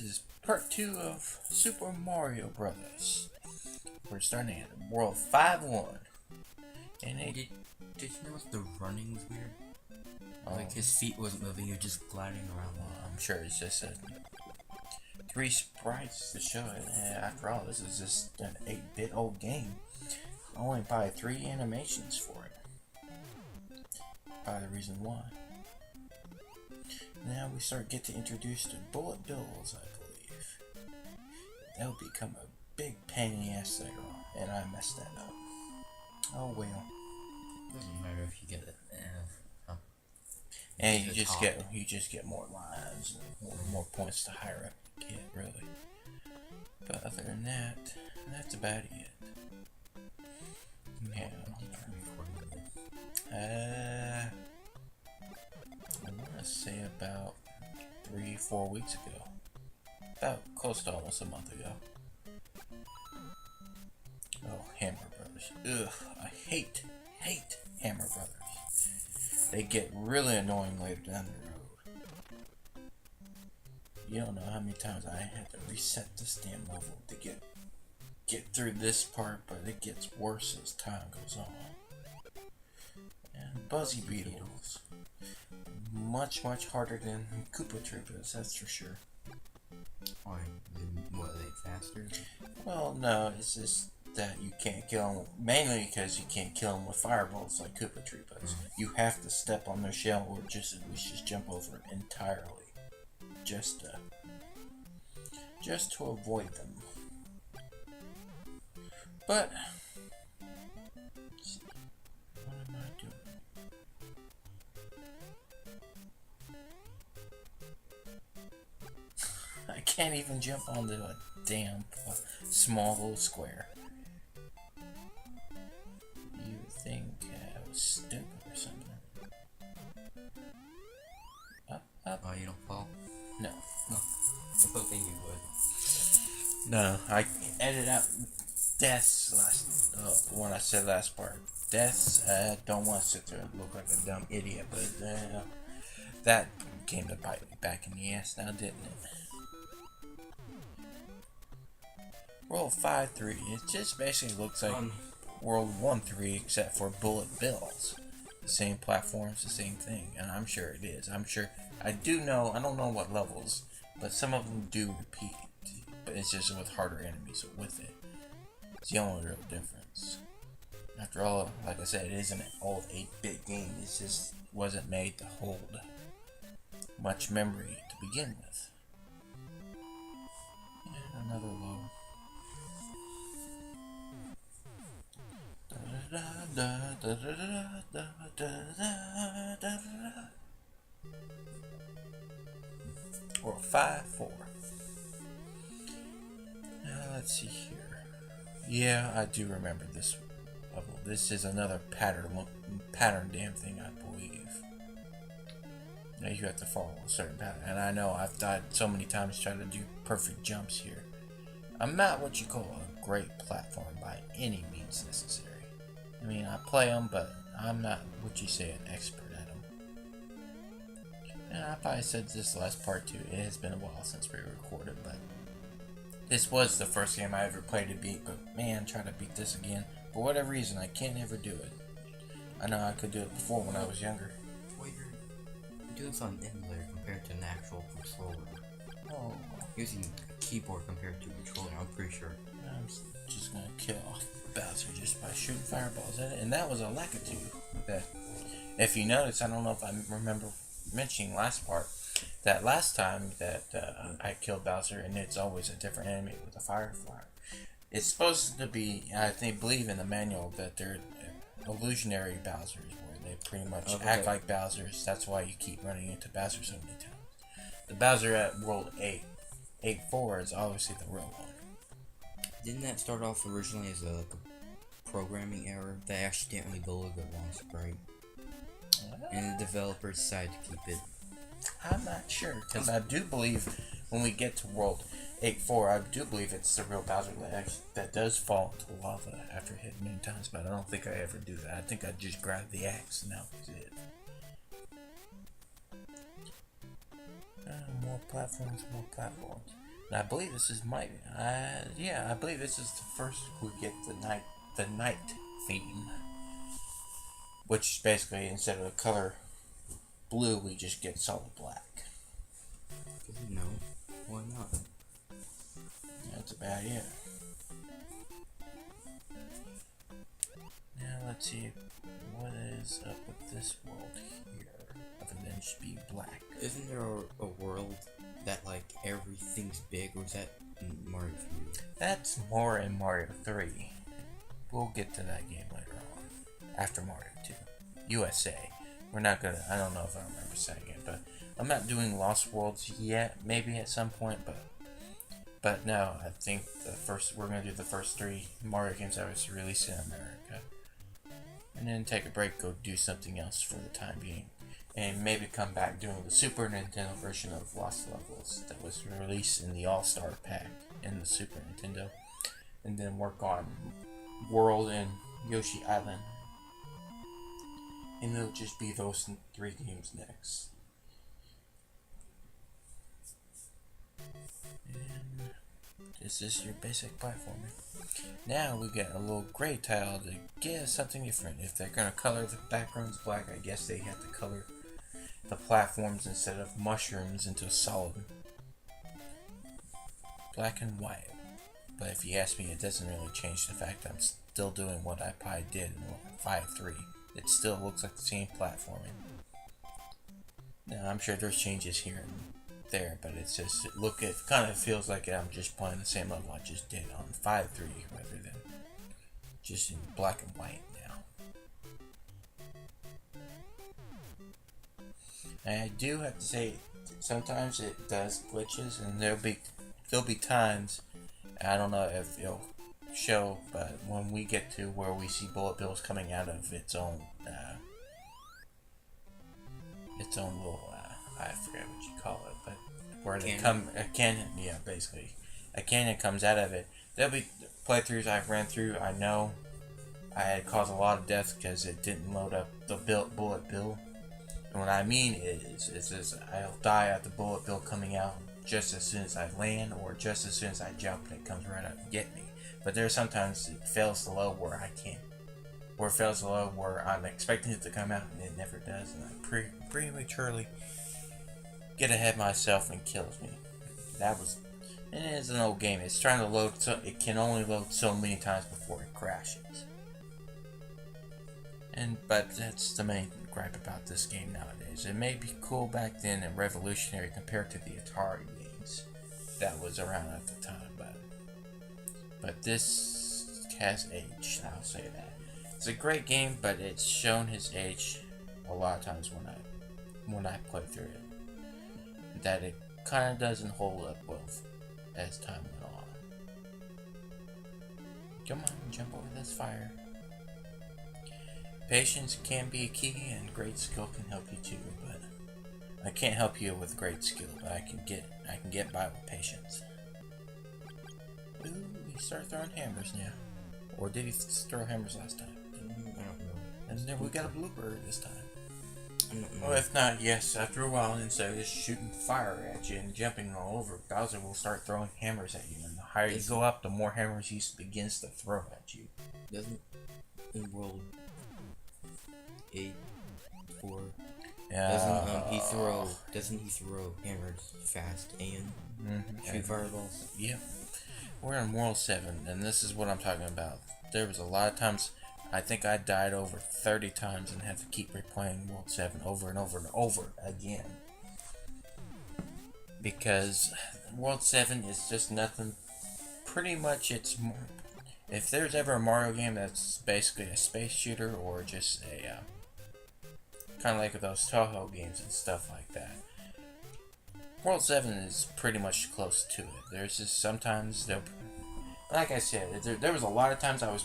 is part 2 of Super Mario Brothers. We're starting at World 5-1. And Did you notice the running was weird? Like his feet wasn't moving, he was just gliding around. I'm sure it's just 3 sprites to show it. And after all, this is just an 8-bit old game. Only probably 3 animations for it. Probably the reason why. Now we get to introduce the Bullet Bills, I believe. They'll become a big pain in the ass later on, and I messed that up. Oh well. Doesn't matter if you get it. And you just get more lives and more points the higher up you get, really. But other than that, that's about it. Yeah. I want to say about 3-4 weeks ago. About close to almost a month ago. Oh, Hammer Brothers. Ugh, I hate Hammer Brothers. They get really annoying later down the road. You don't know how many times I had to reset this damn level to get through this part, but it gets worse as time goes on. And Buzzy Beetles. Much harder than Koopa Troopas, that's for sure. Why? What, are they faster? Well, no, it's just that you can't kill them, mainly because you can't kill them with fireballs like Koopa Troopas. You have to step on their shell or just jump over it entirely. Just to avoid them. But what am I doing? I can't even jump onto a damn small little square. You would think I was stupid or something. Up. Oh, you don't fall? No. I thought you would. No, I edited out deaths when I said last part. Deaths, I don't want to sit there and look like a dumb idiot, but that came to bite me back in the ass now, didn't it? World 5-3, it just basically looks like World 1-3 except for Bullet Bills. The same platforms, the same thing, and I'm sure it is. I don't know what levels, but some of them do repeat. But it's just with harder enemies with it. It's the only real difference. After all, like I said, it isn't an old 8-bit game. It just wasn't made to hold much memory to begin with. And another low. Or 5-4. Let's see here. Yeah, I do remember this level. This is another pattern damn thing, I believe. Now you have to follow a certain pattern. And I know I've died so many times trying to do perfect jumps here. I'm not what you call a great platform by any means necessary. I mean, I play them, but I'm not what you say an expert at them. And I probably said this last part too. It has been a while since we recorded, but this was the first game I ever played to beat, but man, trying to beat this again. For whatever reason, I can't ever do it. I know I could do it before when I was younger. Well, you're doing this on an emulator compared to an actual controller. Oh. Using a keyboard compared to a controller, I'm pretty sure. I'm just gonna kill off Bowser just by shooting fireballs at it. And that was a Lakitu. That, if you notice, I don't know if I remember mentioning last part, that last time that I killed Bowser, and it's always a different enemy with a firefly. It's supposed to be, believe in the manual that they're illusionary Bowsers, where they pretty much act like Bowsers. That's why you keep running into Bowser so many times. The Bowser at World 8-4 is obviously the real one. Didn't that start off originally as a programming error? They accidentally loaded the wrong sprite, and the developers decided to keep it. I'm not sure, because I do believe when we get to World 8-4, I do believe it's the real Bowser that does fall into lava after hitting many times, but I don't think I ever do that. I think I just grab the axe and that was it. More platforms. I believe this is yeah, I believe this is the first we get the night theme, which basically instead of the color blue, we just get solid black. No, why not? That's about it. Now let's see what is up with this world here, other than just be black. Isn't there a world that like everything's big, or is that in Mario 3? That's more in Mario 3. We'll get to that game later on, after Mario 2. USA. We're not gonna, I don't know if I remember saying it, but I'm not doing Lost Worlds yet, maybe at some point, but no, I think we're gonna do the first 3 Mario games that was released in America. And then take a break, go do something else for the time being. And maybe come back doing the Super Nintendo version of Lost Levels that was released in the All-Star Pack in the Super Nintendo. And then work on World and Yoshi Island. And it'll just be those 3 games next. And this is your basic platformer. Now we get a little gray tile to get something different. If they're gonna color the backgrounds black, I guess they have to color the platforms instead of mushrooms into solid black and white. But if you ask me, it doesn't really change the fact that I'm still doing what I probably did in 5.3. It still looks like the same platforming. Now I'm sure there's changes here and there, but it's just it kind of feels like I'm just playing the same level I just did on 5.3 rather than just in black and white now. And I do have to say, sometimes it does glitches, and there'll be times, I don't know if it'll show, but when we get to where we see Bullet Bills coming out of its own little I forget what you call it, but where they come a cannon, yeah, basically a cannon comes out of it. There'll be playthroughs I've ran through. I know I had caused a lot of deaths because it didn't load up the bullet bill. And what I mean is I'll die at the bullet bill coming out just as soon as I land, or just as soon as I jump and it comes right up and get me. But there's sometimes it fails to load where I can't, or it fails to load where I'm expecting it to come out and it never does, and I prematurely get ahead of myself and kills me. And it is an old game. It's trying to load, so it can only load so many times before it crashes. But that's the main gripe about this game nowadays. It may be cool back then and revolutionary compared to the Atari games that was around at the time, but this has aged, I'll say that. It's a great game, but it's shown his age a lot of times when I play through it. That it kind of doesn't hold up well as time went on. Come on, jump over this fire. Patience can be a key, and great skill can help you too, but I can't help you with great skill, but I can get by with patience. Ooh, he started throwing hammers now. Or did he throw hammers last time? I don't know. And then we got a blooper this time. I don't know. Well, if not, yes, after a while, instead of just shooting fire at you and jumping all over, Bowser will start throwing hammers at you. And the higher you go up, the more hammers he begins to throw at you. Doesn't in World 8 4 doesn't he throw hammers fast and shoot fireballs? Yep. We're in World 7, and this is what I'm talking about. There was a lot of times, I think I died over 30 times and had to keep replaying World 7 over and over and over again. Because World 7 is just nothing. Pretty much it's more, if there's ever a Mario game that's basically a space shooter or just a kind of like those Toho games and stuff like that, World 7 is pretty much close to it. There's just sometimes like I said, there was a lot of times I was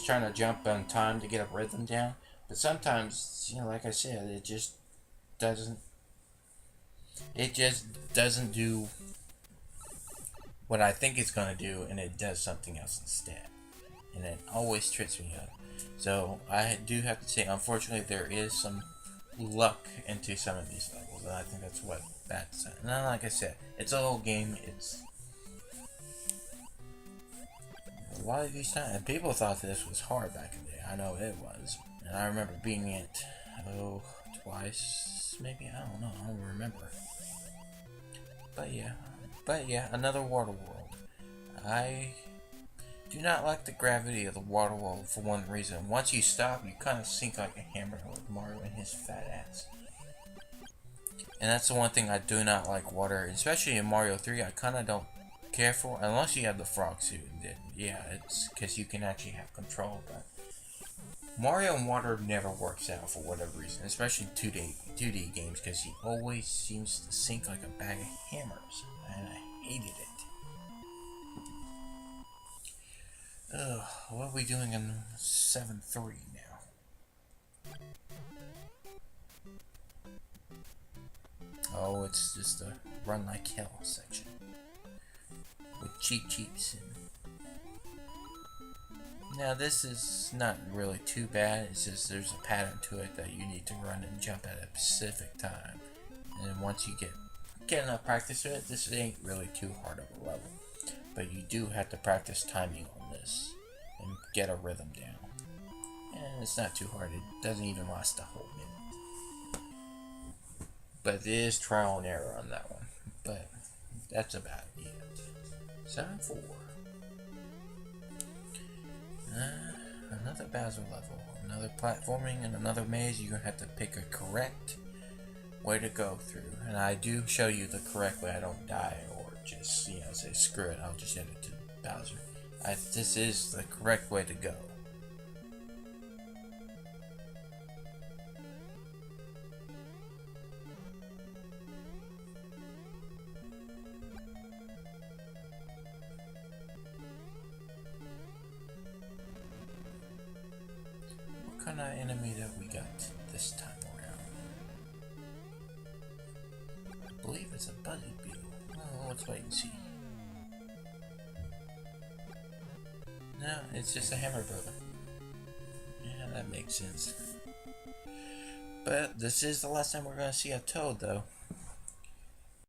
trying to jump on time to get a rhythm down, but sometimes, like I said, it just doesn't do what I think it's gonna do, and it does something else instead, and it always trips me up. So I do have to say, unfortunately, there is some luck into some of these levels, and I think that's what that's. And like I said, it's a whole game. A lot of these times, and people thought this was hard back in the day. I know it was. And I remember beating it, twice, maybe, I don't know, I don't remember. But yeah, another water world. I do not like the gravity of the water world for one reason. Once you stop, you kind of sink like a hammer with Mario and his fat ass. And that's the one thing I do not like water, especially in Mario 3. I kind of don't care for, unless you have the frog suit. And then, yeah, it's because you can actually have control. But Mario and water never works out for whatever reason, especially 2D games, because he always seems to sink like a bag of hammers, and I hated it. Ugh, what are we doing in 7-3 now? Oh, it's just a run like hell section with cheats. Now this is not really too bad. It's just there's a pattern to it that you need to run and jump at a specific time, and then once you get enough practice with it, this ain't really too hard of a level. But you do have to practice timing on this and get a rhythm down. And it's not too hard. It doesn't even last a whole minute. But it is trial and error on that one. But that's about it. 7-4. Another Bowser level. Another platforming and another maze. You're going to have to pick a correct way to go through. And I do show you the correct way. I don't die or just, say screw it. I'll just send it to Bowser. This is the correct way to go. What kind of enemy that we got this time around? I believe it's a Buzzy Beetle. Oh, let's wait and see. No, it's just a Hammer Brother. Yeah, that makes sense. But this is the last time we're going to see a Toad, though.